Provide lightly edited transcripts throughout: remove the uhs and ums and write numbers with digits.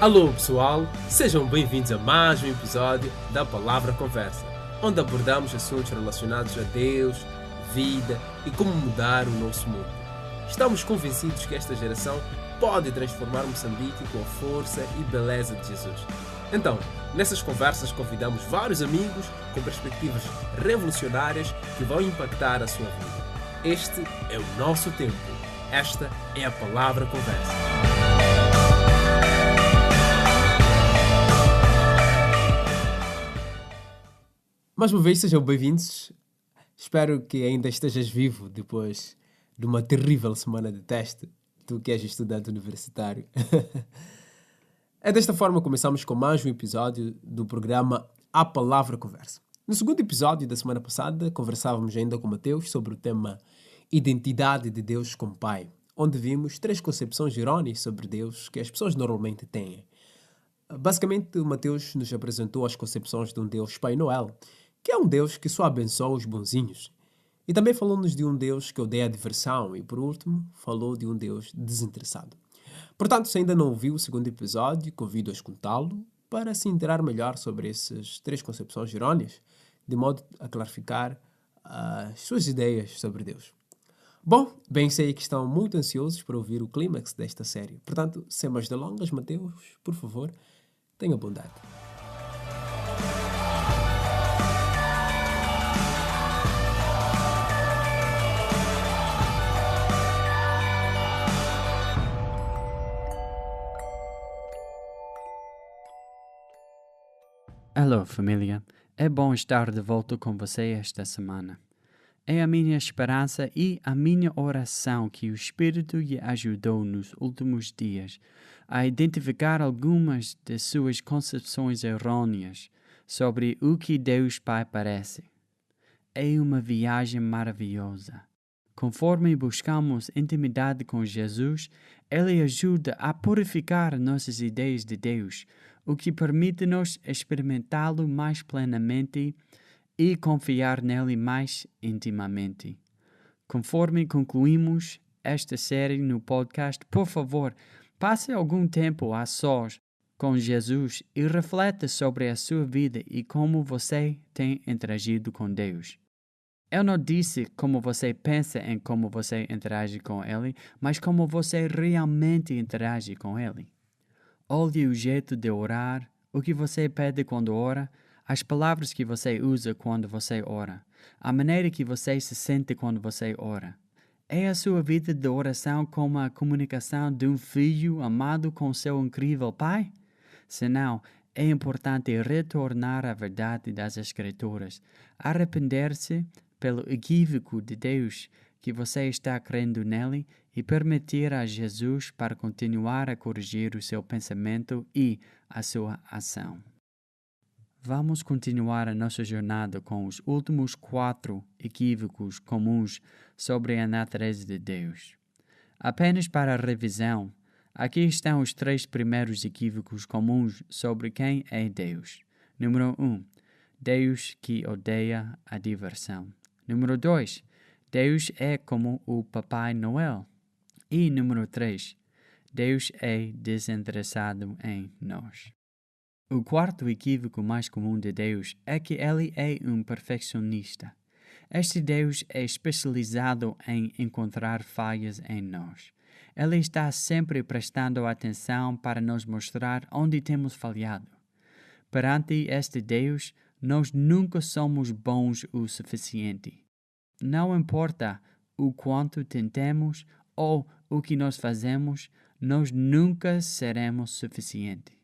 Alô pessoal, sejam bem-vindos a mais um episódio da Palavra Conversa, onde abordamos assuntos relacionados a Deus, vida e como mudar o nosso mundo. Estamos convencidos que esta geração pode transformar Moçambique com a força e beleza de Jesus. Então, nessas conversas convidamos vários amigos com perspectivas revolucionárias que vão impactar a sua vida. Este é o nosso tempo. Esta é a Palavra Conversa. Mais uma vez, sejam bem-vindos. Espero que ainda estejas vivo depois de uma terrível semana de teste, tu que és estudante universitário. É desta forma que começamos com mais um episódio do programa A Palavra Conversa. No segundo episódio da semana passada, conversávamos ainda com Mateus sobre o tema Identidade de Deus como Pai, onde vimos 3 concepções errôneas sobre Deus que as pessoas normalmente têm. Basicamente, o Mateus nos apresentou as concepções de um Deus Pai Noel, que é um Deus que só abençoa os bonzinhos. E também falou-nos de um Deus que odeia a diversão e, por último, falou de um Deus desinteressado. Portanto, se ainda não ouviu o segundo episódio, convido a escutá-lo para se interar melhor sobre essas 3 concepções errôneas, de modo a clarificar as suas ideias sobre Deus. Bom, bem sei que estão muito ansiosos para ouvir o clímax desta série. Portanto, sem mais delongas, Mateus, por favor, tenha bondade. Alô, família. É bom estar de volta com você esta semana. É a minha esperança e a minha oração que o Espírito lhe ajudou nos últimos dias a identificar algumas de suas concepções errôneas sobre o que Deus Pai parece. É uma viagem maravilhosa. Conforme buscamos intimidade com Jesus, Ele ajuda a purificar nossas ideias de Deus, o que permite-nos experimentá-lo mais plenamente e confiar nele mais intimamente. Conforme concluímos esta série no podcast, por favor, passe algum tempo a sós com Jesus e reflita sobre a sua vida e como você tem interagido com Deus. Eu não disse como você pensa em como você interage com Ele, mas como você realmente interage com Ele. Olhe o jeito de orar, o que você pede quando ora, as palavras que você usa quando você ora, a maneira que você se sente quando você ora. É a sua vida de oração como a comunicação de um filho amado com seu incrível pai? Se não, é importante retornar à verdade das Escrituras, arrepender-se pelo equívoco de Deus que você está crendo nele e permitir a Jesus para continuar a corrigir o seu pensamento e a sua ação. Vamos continuar a nossa jornada com os últimos 4 equívocos comuns sobre a natureza de Deus. Apenas para a revisão, aqui estão os 3 primeiros equívocos comuns sobre quem é Deus. Número 1. Deus que odeia a diversão. Número 2. Deus é como o Papai Noel. E número 3. Deus é desinteressado em nós. O 4º equívoco mais comum de Deus é que Ele é um perfeccionista. Este Deus é especializado em encontrar falhas em nós. Ele está sempre prestando atenção para nos mostrar onde temos falhado. Perante este Deus, nós nunca somos bons o suficiente. Não importa o quanto tentemos ou o que nós fazemos, nós nunca seremos suficientes.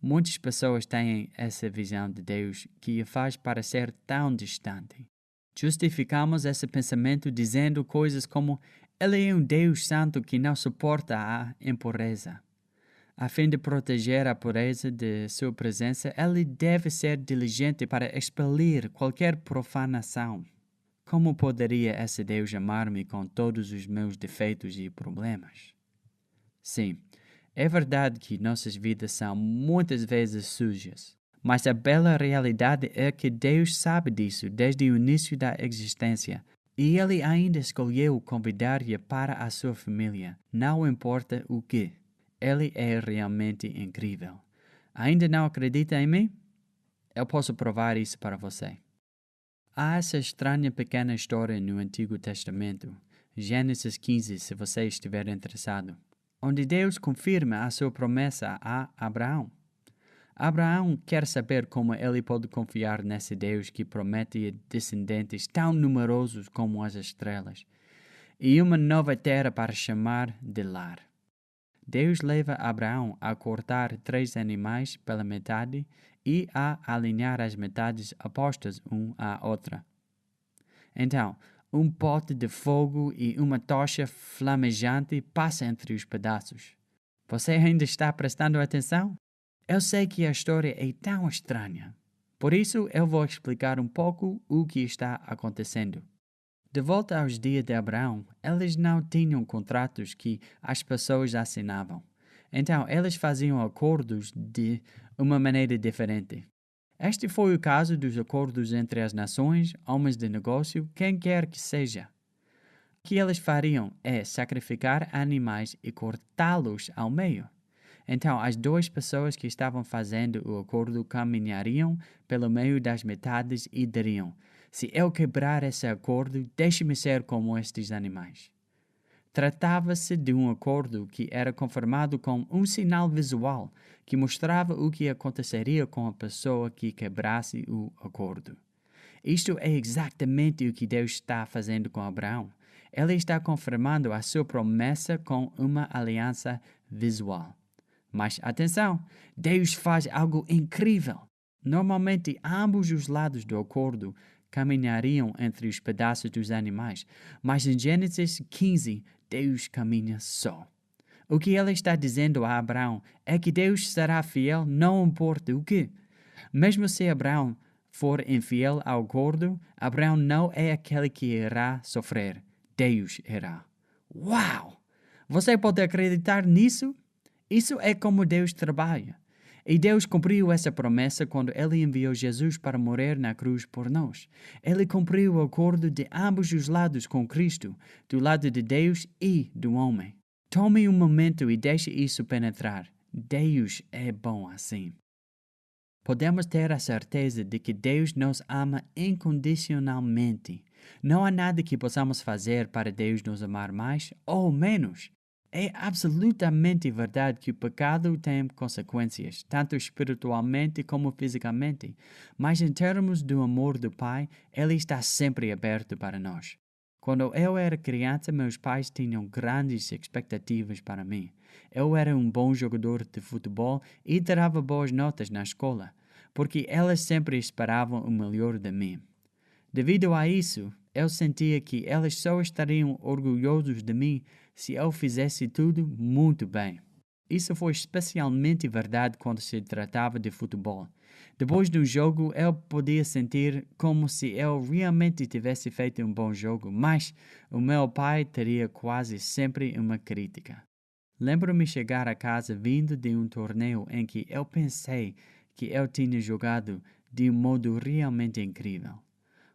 Muitas pessoas têm essa visão de Deus que a faz parecer tão distante. Justificamos esse pensamento dizendo coisas como Ele é um Deus santo que não suporta a impureza. A fim de proteger a pureza de sua presença, Ele deve ser diligente para expelir qualquer profanação. Como poderia esse Deus amar-me com todos os meus defeitos e problemas? Sim, é verdade que nossas vidas são muitas vezes sujas, mas a bela realidade é que Deus sabe disso desde o início da existência e Ele ainda escolheu convidar-lhe para a sua família, não importa o que. Ele é realmente incrível. Ainda não acredita em mim? Eu posso provar isso para você. Há essa estranha pequena história no Antigo Testamento, Gênesis 15, se você estiver interessado, onde Deus confirma a sua promessa a Abraão. Abraão quer saber como ele pode confiar nesse Deus que promete descendentes tão numerosos como as estrelas, e uma nova terra para chamar de lar. Deus leva Abraão a cortar 3 animais pela metade e a alinhar as metades opostas uma à outra. Então, um pote de fogo e uma tocha flamejante passam entre os pedaços. Você ainda está prestando atenção? Eu sei que a história é tão estranha. Por isso, eu vou explicar um pouco o que está acontecendo. De volta aos dias de Abraão, eles não tinham contratos que as pessoas assinavam. Então, eles faziam acordos de uma maneira diferente. Este foi o caso dos acordos entre as nações, homens de negócio, quem quer que seja. O que eles fariam é sacrificar animais e cortá-los ao meio. Então, as 2 pessoas que estavam fazendo o acordo caminhariam pelo meio das metades e diriam: se eu quebrar esse acordo, deixe-me ser como estes animais. Tratava-se de um acordo que era confirmado com um sinal visual que mostrava o que aconteceria com a pessoa que quebrasse o acordo. Isto é exatamente o que Deus está fazendo com Abraão. Ele está confirmando a sua promessa com uma aliança visual. Mas atenção, Deus faz algo incrível. Normalmente, ambos os lados do acordo caminhariam entre os pedaços dos animais, mas em Gênesis 15, Deus caminha só. O que ele está dizendo a Abraão é que Deus será fiel, não importa o que. Mesmo se Abraão for infiel ao acordo, Abraão não é aquele que irá sofrer. Deus irá. Uau! Você pode acreditar nisso? Isso é como Deus trabalha. E Deus cumpriu essa promessa quando Ele enviou Jesus para morrer na cruz por nós. Ele cumpriu o acordo de ambos os lados com Cristo, do lado de Deus e do homem. Tome um momento e deixe isso penetrar. Deus é bom assim. Podemos ter a certeza de que Deus nos ama incondicionalmente. Não há nada que possamos fazer para Deus nos amar mais ou menos. É absolutamente verdade que o pecado tem consequências, tanto espiritualmente como fisicamente, mas em termos do amor do Pai, Ele está sempre aberto para nós. Quando eu era criança, meus pais tinham grandes expectativas para mim. Eu era um bom jogador de futebol e tirava boas notas na escola, porque elas sempre esperavam o melhor de mim. Devido a isso, eu sentia que elas só estariam orgulhosos de mim se eu fizesse tudo muito bem. Isso foi especialmente verdade quando se tratava de futebol. Depois do jogo, eu podia sentir como se eu realmente tivesse feito um bom jogo, mas o meu pai teria quase sempre uma crítica. Lembro-me chegar a casa vindo de um torneio em que eu pensei que eu tinha jogado de um modo realmente incrível.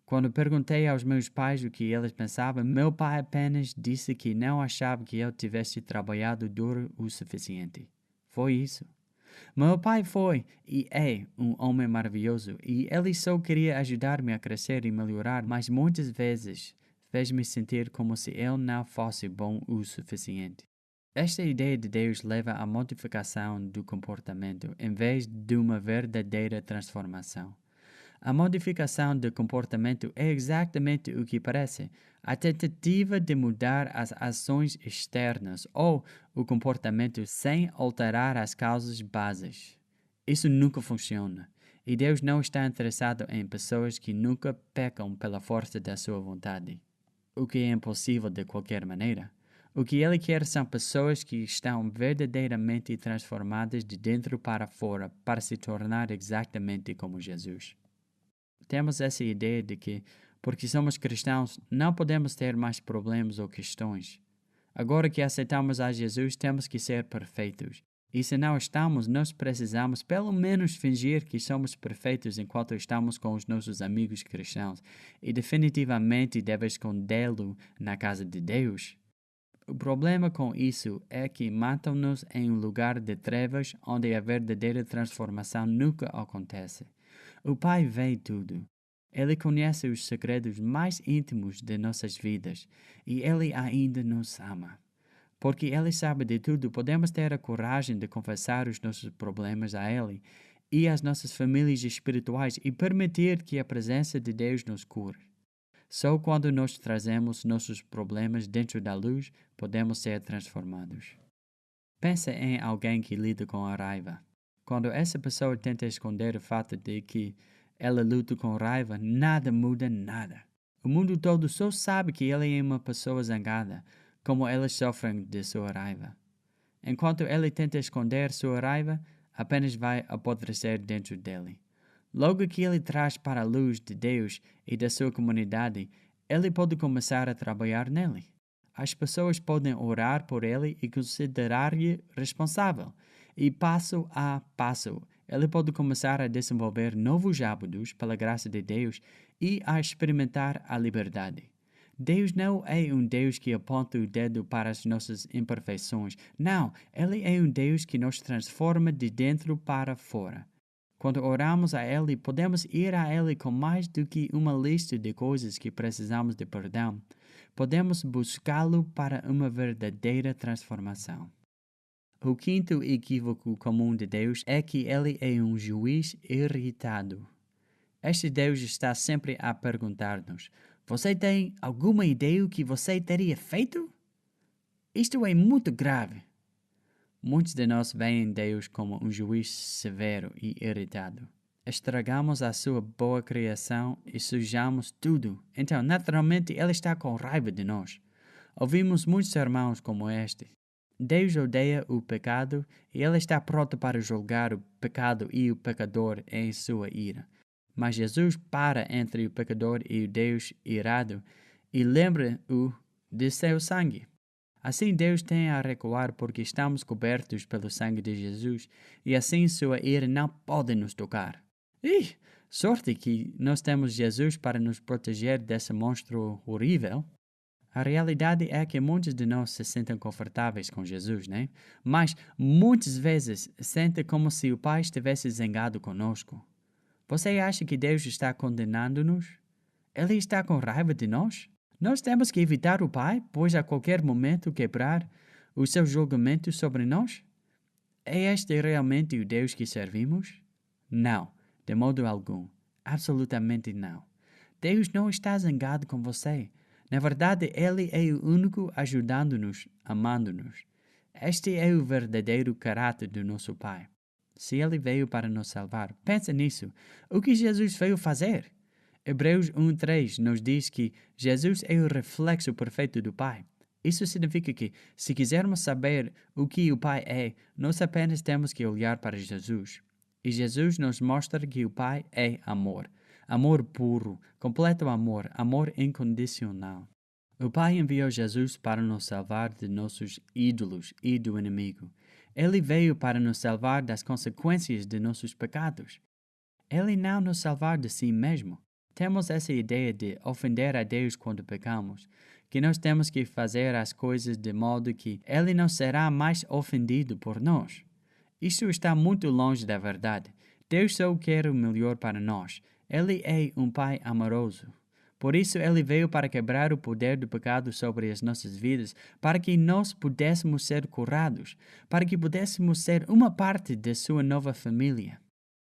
Quando perguntei aos meus pais o que eles pensavam, meu pai apenas disse que não achava que eu tivesse trabalhado duro o suficiente. Foi isso. Meu pai foi e é um homem maravilhoso e ele só queria ajudar-me a crescer e melhorar, mas muitas vezes fez-me sentir como se eu não fosse bom o suficiente. Esta ideia de Deus leva à modificação do comportamento em vez de uma verdadeira transformação. A modificação de comportamento é exatamente o que parece: a tentativa de mudar as ações externas ou o comportamento sem alterar as causas bases. Isso nunca funciona, e Deus não está interessado em pessoas que nunca pecam pela força da sua vontade, o que é impossível de qualquer maneira. O que Ele quer são pessoas que estão verdadeiramente transformadas de dentro para fora para se tornar exatamente como Jesus. Temos essa ideia de que, porque somos cristãos, não podemos ter mais problemas ou questões. Agora que aceitamos a Jesus, temos que ser perfeitos. E se não estamos, nós precisamos pelo menos fingir que somos perfeitos enquanto estamos com os nossos amigos cristãos. E definitivamente deve escondê-lo na casa de Deus. O problema com isso é que matam-nos em um lugar de trevas onde a verdadeira transformação nunca acontece. O Pai vê tudo. Ele conhece os segredos mais íntimos de nossas vidas e Ele ainda nos ama. Porque Ele sabe de tudo, podemos ter a coragem de confessar os nossos problemas a Ele e às nossas famílias espirituais e permitir que a presença de Deus nos cure. Só quando nós trazemos nossos problemas dentro da luz, podemos ser transformados. Pense em alguém que lida com a raiva. Quando essa pessoa tenta esconder o fato de que ela luta com raiva, nada muda nada. O mundo todo só sabe que ela é uma pessoa zangada, como elas sofrem de sua raiva. Enquanto ele tenta esconder sua raiva, apenas vai apodrecer dentro dele. Logo que ele traz para a luz de Deus e da sua comunidade, ele pode começar a trabalhar nele. As pessoas podem orar por ele e considerar-lhe responsável. E passo a passo, ele pode começar a desenvolver novos hábitos pela graça de Deus e a experimentar a liberdade. Deus não é um Deus que aponta o dedo para as nossas imperfeições. Não, Ele é um Deus que nos transforma de dentro para fora. Quando oramos a Ele, podemos ir a Ele com mais do que uma lista de coisas que precisamos de perdão. Podemos buscá-lo para uma verdadeira transformação. O quinto equívoco comum de Deus é que Ele é um juiz irritado. Este Deus está sempre a perguntar-nos: você tem alguma ideia o que você teria feito? Isto é muito grave. Muitos de nós veem Deus como um juiz severo e irritado. Estragamos a sua boa criação e sujamos tudo. Então, naturalmente, Ele está com raiva de nós. Ouvimos muitos sermões como este. Deus odeia o pecado e Ele está pronto para julgar o pecado e o pecador em sua ira. Mas Jesus para entre o pecador e o Deus irado e lembra-o de seu sangue. Assim Deus tem a recuar porque estamos cobertos pelo sangue de Jesus e assim sua ira não pode nos tocar. Sorte que nós temos Jesus para nos proteger desse monstro horrível. A realidade é que muitos de nós se sentem confortáveis com Jesus, né? Mas muitas vezes sentem como se o Pai estivesse zangado conosco. Você acha que Deus está condenando-nos? Ele está com raiva de nós? Nós temos que evitar o Pai, pois a qualquer momento quebrar o seu julgamento sobre nós? É este realmente o Deus que servimos? Não, de modo algum. Absolutamente não. Deus não está zangado com você. Na verdade, Ele é o único ajudando-nos, amando-nos. Este é o verdadeiro caráter do nosso Pai. Se Ele veio para nos salvar, pense nisso. O que Jesus veio fazer? Hebreus 1:3 nos diz que Jesus é o reflexo perfeito do Pai. Isso significa que, se quisermos saber o que o Pai é, nós apenas temos que olhar para Jesus. E Jesus nos mostra que o Pai é amor. Amor puro, completo amor, amor incondicional. O Pai enviou Jesus para nos salvar de nossos ídolos e do inimigo. Ele veio para nos salvar das consequências de nossos pecados. Ele não nos salvar de si mesmo. Temos essa ideia de ofender a Deus quando pecamos, que nós temos que fazer as coisas de modo que Ele não será mais ofendido por nós. Isso está muito longe da verdade. Deus só quer o melhor para nós. Ele é um Pai amoroso. Por isso, Ele veio para quebrar o poder do pecado sobre as nossas vidas, para que nós pudéssemos ser curados, para que pudéssemos ser uma parte de sua nova família.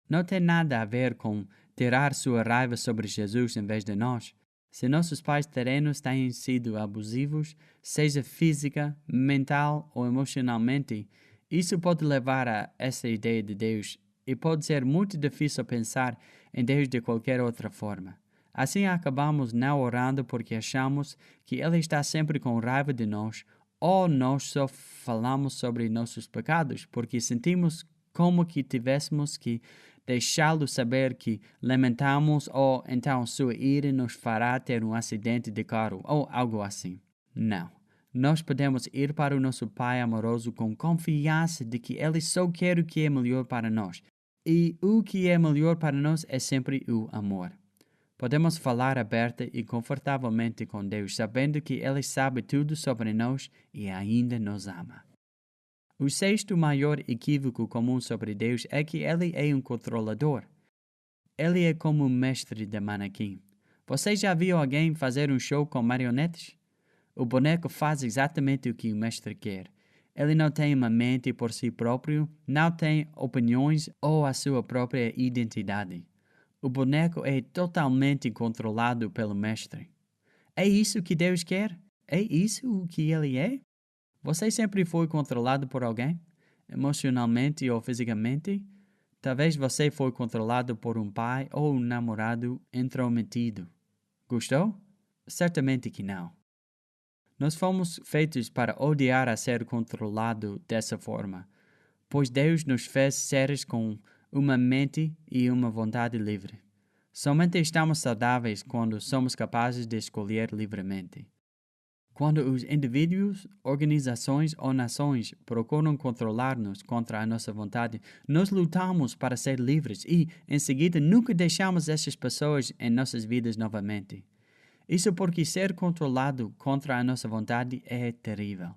Não tem nada a ver com tirar sua raiva sobre Jesus em vez de nós. Se nossos pais terrenos têm sido abusivos, seja física, mental ou emocionalmente, isso pode levar a essa ideia de Deus e pode ser muito difícil pensar em Deus de qualquer outra forma. Assim acabamos não orando porque achamos que Ele está sempre com raiva de nós, ou nós só falamos sobre nossos pecados porque sentimos como que tivéssemos que deixá-lo saber que lamentamos ou então sua ira nos fará ter um acidente de carro ou algo assim. Não. Nós podemos ir para o nosso Pai amoroso com confiança de que Ele só quer o que é melhor para nós. E o que é melhor para nós é sempre o amor. Podemos falar aberta e confortavelmente com Deus, sabendo que Ele sabe tudo sobre nós e ainda nos ama. O sexto maior equívoco comum sobre Deus é que Ele é um controlador. Ele é como um mestre de manequim. Você já viu alguém fazer um show com marionetes? O boneco faz exatamente o que o mestre quer. Ele não tem uma mente por si próprio, não tem opiniões ou a sua própria identidade. O boneco é totalmente controlado pelo mestre. É isso que Deus quer? É isso o que Ele é? Você sempre foi controlado por alguém? Emocionalmente ou fisicamente? Talvez você foi controlado por um pai ou um namorado intrometido. Gostou? Certamente que não. Nós fomos feitos para odiar a ser controlado dessa forma, pois Deus nos fez seres com uma mente e uma vontade livre. Somente estamos saudáveis quando somos capazes de escolher livremente. Quando os indivíduos, organizações ou nações procuram controlar-nos contra a nossa vontade, nós lutamos para ser livres e, em seguida, nunca deixamos essas pessoas em nossas vidas novamente. Isso porque ser controlado contra a nossa vontade é terrível.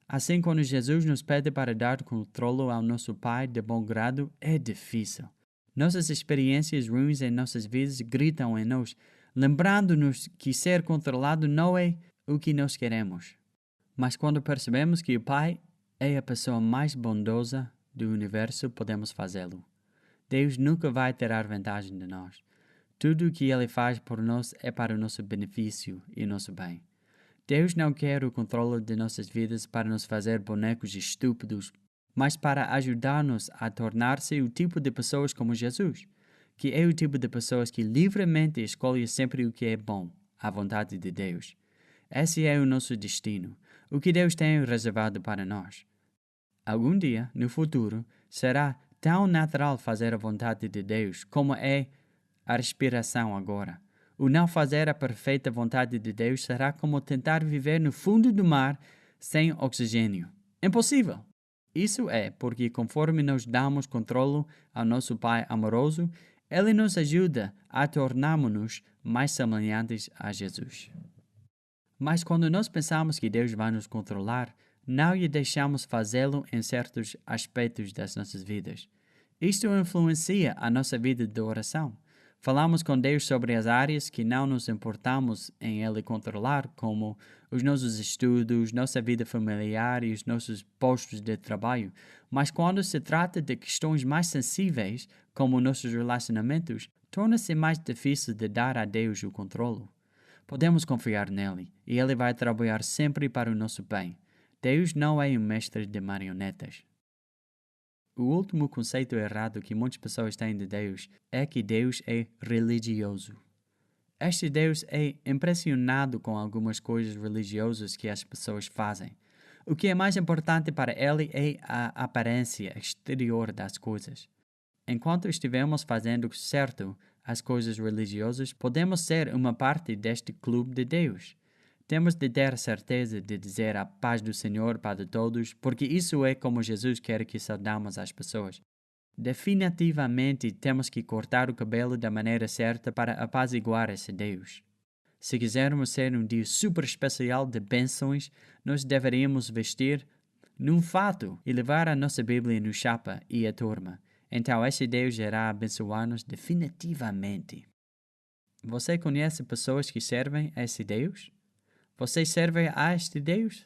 Assim, quando Jesus nos pede para dar controle ao nosso Pai de bom grado, é difícil. Nossas experiências ruins em nossas vidas gritam em nós, lembrando-nos que ser controlado não é o que nós queremos. Mas quando percebemos que o Pai é a pessoa mais bondosa do universo, podemos fazê-lo. Deus nunca vai tirar vantagem de nós. Tudo o que Ele faz por nós é para o nosso benefício e nosso bem. Deus não quer o controle de nossas vidas para nos fazer bonecos estúpidos, mas para ajudar-nos a tornar-se o tipo de pessoas como Jesus, que é o tipo de pessoas que livremente escolhe sempre o que é bom, a vontade de Deus. Esse é o nosso destino, o que Deus tem reservado para nós. Algum dia, no futuro, será tão natural fazer a vontade de Deus como é a respiração agora. O não fazer a perfeita vontade de Deus será como tentar viver no fundo do mar sem oxigênio. Impossível! Isso é porque, conforme nós damos controle ao nosso Pai amoroso, Ele nos ajuda a tornarmos-nos mais semelhantes a Jesus. Mas quando nós pensamos que Deus vai nos controlar, não lhe deixamos fazê-lo em certos aspectos das nossas vidas. Isto influencia a nossa vida de oração. Falamos com Deus sobre as áreas que não nos importamos em Ele controlar, como os nossos estudos, nossa vida familiar e os nossos postos de trabalho. Mas quando se trata de questões mais sensíveis, como nossos relacionamentos, torna-se mais difícil de dar a Deus o controle. Podemos confiar nele, e Ele vai trabalhar sempre para o nosso bem. Deus não é um mestre de marionetas. O último conceito errado que muitas pessoas têm de Deus é que Deus é religioso. Este Deus é impressionado com algumas coisas religiosas que as pessoas fazem. O que é mais importante para ele é a aparência exterior das coisas. Enquanto estivermos fazendo certo as coisas religiosas, podemos ser uma parte deste clube de Deus. Temos de ter certeza de dizer a paz do Senhor para todos, porque isso é como Jesus quer que saudamos as pessoas. Definitivamente temos que cortar o cabelo da maneira certa para apaziguar esse Deus. Se quisermos ser um dia super especial de bênçãos, nós deveríamos vestir num fato e levar a nossa Bíblia no chapa e a turma. Então esse Deus irá abençoar-nos definitivamente. Você conhece pessoas que servem a esse Deus? Você serve a este Deus?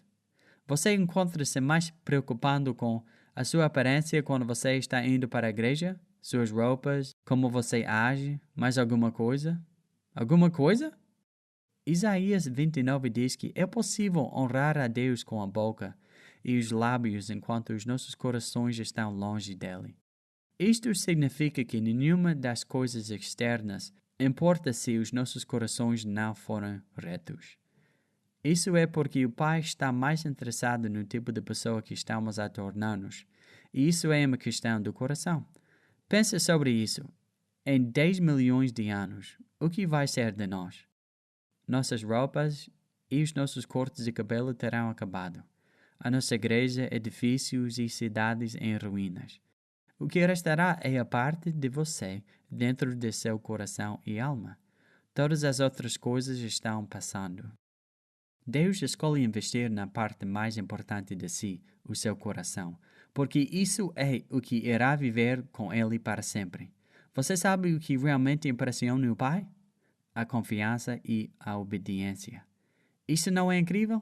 Você encontra-se mais preocupado com a sua aparência quando você está indo para a igreja? Suas roupas? Como você age? Mais alguma coisa? Alguma coisa? Isaías 29 diz que é possível honrar a Deus com a boca e os lábios enquanto os nossos corações estão longe dele. Isto significa que nenhuma das coisas externas importa se os nossos corações não forem retos. Isso é porque o Pai está mais interessado no tipo de pessoa que estamos a tornar-nos. E isso é uma questão do coração. Pense sobre isso. Em 10 milhões de anos, o que vai ser de nós? Nossas roupas e os nossos cortes de cabelo terão acabado. A nossa igreja, edifícios e cidades em ruínas. O que restará é a parte de você dentro de seu coração e alma. Todas as outras coisas estão passando. Deus escolhe investir na parte mais importante de si, o seu coração, porque isso é o que irá viver com Ele para sempre. Você sabe o que realmente impressiona o Pai? A confiança e a obediência. Isso não é incrível?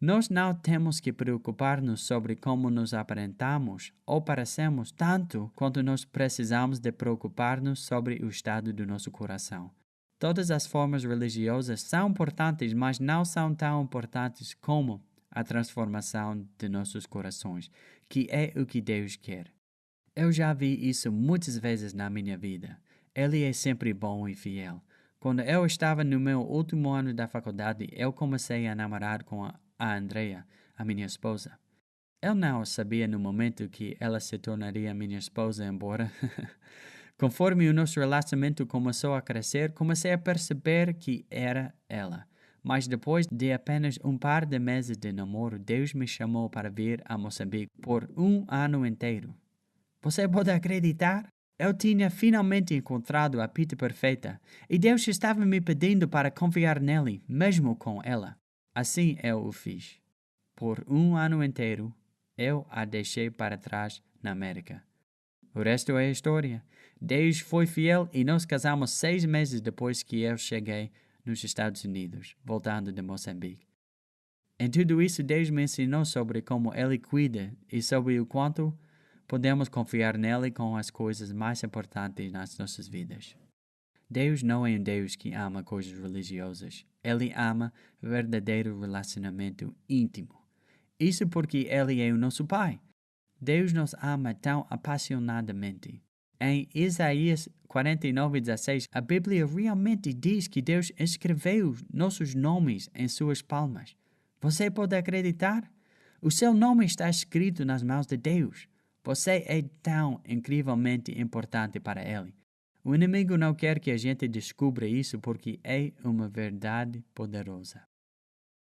Nós não temos que preocupar-nos sobre como nos aparentamos ou parecemos tanto quanto nós precisamos de preocupar-nos sobre o estado do nosso coração. Todas as formas religiosas são importantes, mas não são tão importantes como a transformação de nossos corações, que é o que Deus quer. Eu já vi isso muitas vezes na minha vida. Ele é sempre bom e fiel. Quando eu estava no meu último ano da faculdade, eu comecei a namorar com a Andrea, a minha esposa. Eu não sabia no momento que ela se tornaria minha esposa, embora... Conforme o nosso relacionamento começou a crescer, comecei a perceber que era ela. Mas depois de apenas um par de meses de namoro, Deus me chamou para vir a Moçambique por um ano inteiro. Você pode acreditar? Eu tinha finalmente encontrado a pita perfeita e Deus estava me pedindo para confiar nele, mesmo com ela. Assim eu o fiz. Por um ano inteiro, eu a deixei para trás na América. O resto é história. Deus foi fiel e nós casamos 6 meses depois que eu cheguei nos Estados Unidos, voltando de Moçambique. Em tudo isso, Deus me ensinou sobre como Ele cuida e sobre o quanto podemos confiar nele com as coisas mais importantes nas nossas vidas. Deus não é um Deus que ama coisas religiosas. Ele ama verdadeiro relacionamento íntimo. Isso porque Ele é o nosso Pai. Deus nos ama tão apaixonadamente. Em Isaías 49:16, a Bíblia realmente diz que Deus escreveu nossos nomes em suas palmas. Você pode acreditar? O seu nome está escrito nas mãos de Deus. Você é tão incrivelmente importante para Ele. O inimigo não quer que a gente descubra isso porque é uma verdade poderosa.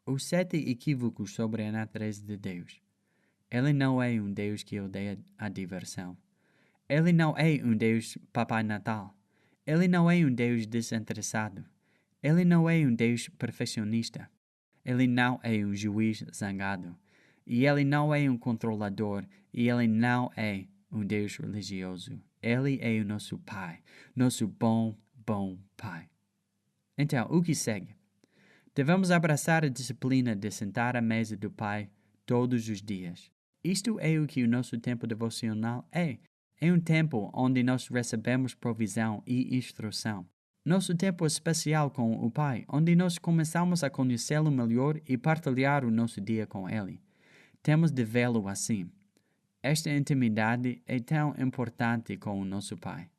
Os 7 equívocos sobre a natureza de Deus. Ele não é um Deus que odeia a diversão. Ele não é um Deus Papai Natal. Ele não é um Deus desinteressado. Ele não é um Deus perfeccionista. Ele não é um juiz zangado. E ele não é um controlador. E ele não é um Deus religioso. Ele é o nosso Pai. Nosso bom Pai. Então, o que segue? Devemos abraçar a disciplina de sentar à mesa do Pai todos os dias. Isto é o que o nosso tempo devocional é. É um tempo onde nós recebemos provisão e instrução. Nosso tempo especial com o Pai, onde nós começamos a conhecê-lo melhor e partilhar o nosso dia com Ele. Temos de vê-lo assim. Esta intimidade é tão importante com o nosso Pai.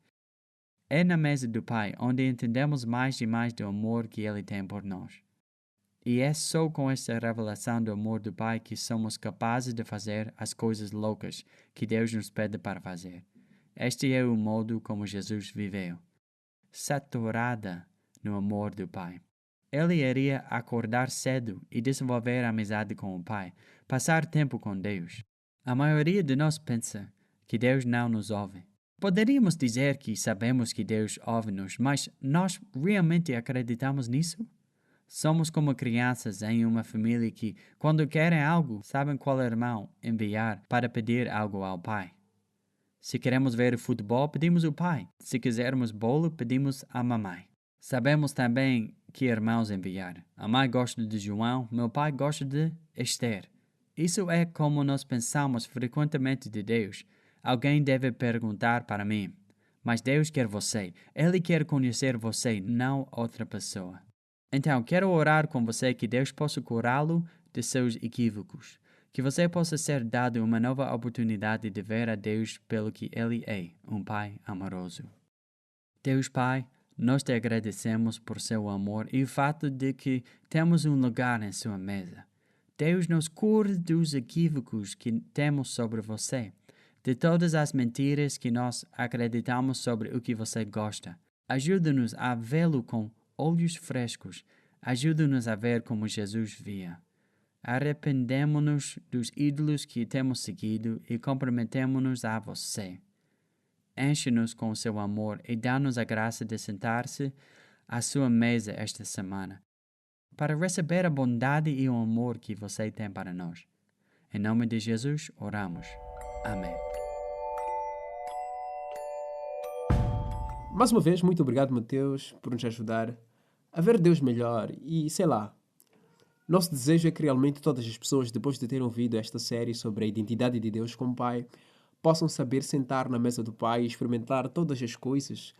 É na mesa do Pai onde entendemos mais e mais do amor que Ele tem por nós. E é só com esta revelação do amor do Pai que somos capazes de fazer as coisas loucas que Deus nos pede para fazer. Este é o modo como Jesus viveu, saturada no amor do Pai. Ele iria acordar cedo e desenvolver amizade com o Pai, passar tempo com Deus. A maioria de nós pensa que Deus não nos ouve. Poderíamos dizer que sabemos que Deus ouve-nos, mas nós realmente acreditamos nisso? Somos como crianças em uma família que, quando querem algo, sabem qual irmão enviar para pedir algo ao pai. Se queremos ver futebol, pedimos ao pai. Se quisermos bolo, pedimos à mamãe. Sabemos também que irmãos enviar. A mãe gosta de João, meu pai gosta de Esther. Isso é como nós pensamos frequentemente de Deus. Alguém deve perguntar para mim, mas Deus quer você. Ele quer conhecer você, não outra pessoa. Então, quero orar com você que Deus possa curá-lo de seus equívocos, que você possa ser dado uma nova oportunidade de ver a Deus pelo que Ele é, um Pai amoroso. Deus Pai, nós te agradecemos por seu amor e o fato de que temos um lugar em sua mesa. Deus nos cura dos equívocos que temos sobre você, de todas as mentiras que nós acreditamos sobre o que você gosta. Ajuda-nos a vê-lo com olhos frescos, ajuda-nos a ver como Jesus via. Arrependemo-nos dos ídolos que temos seguido e comprometemo-nos a você. Enche-nos com seu amor e dá-nos a graça de sentar-se à sua mesa esta semana, para receber a bondade e o amor que você tem para nós. Em nome de Jesus, oramos. Amém. Mais uma vez, muito obrigado, Mateus, por nos ajudar a ver Deus melhor e, sei lá, nosso desejo é que realmente todas as pessoas, depois de terem ouvido esta série sobre a identidade de Deus como Pai, possam saber sentar na mesa do Pai e experimentar todas as coisas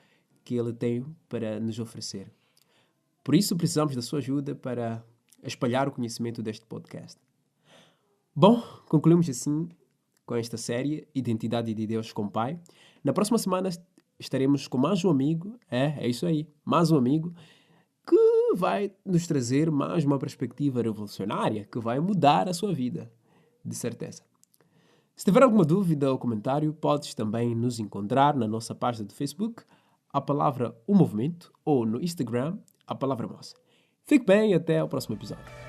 que Ele tem para nos oferecer. Por isso, precisamos da sua ajuda para espalhar o conhecimento deste podcast. Bom, concluímos assim com esta série Identidade de Deus como Pai. Na próxima semana estaremos com mais um amigo, é isso aí, mais um amigo, que vai nos trazer mais uma perspectiva revolucionária que vai mudar a sua vida, de certeza. Se tiver alguma dúvida ou comentário, podes também nos encontrar na nossa página do Facebook, a palavra O Movimento, ou no Instagram, a palavra Moça. Fique bem e até ao próximo episódio.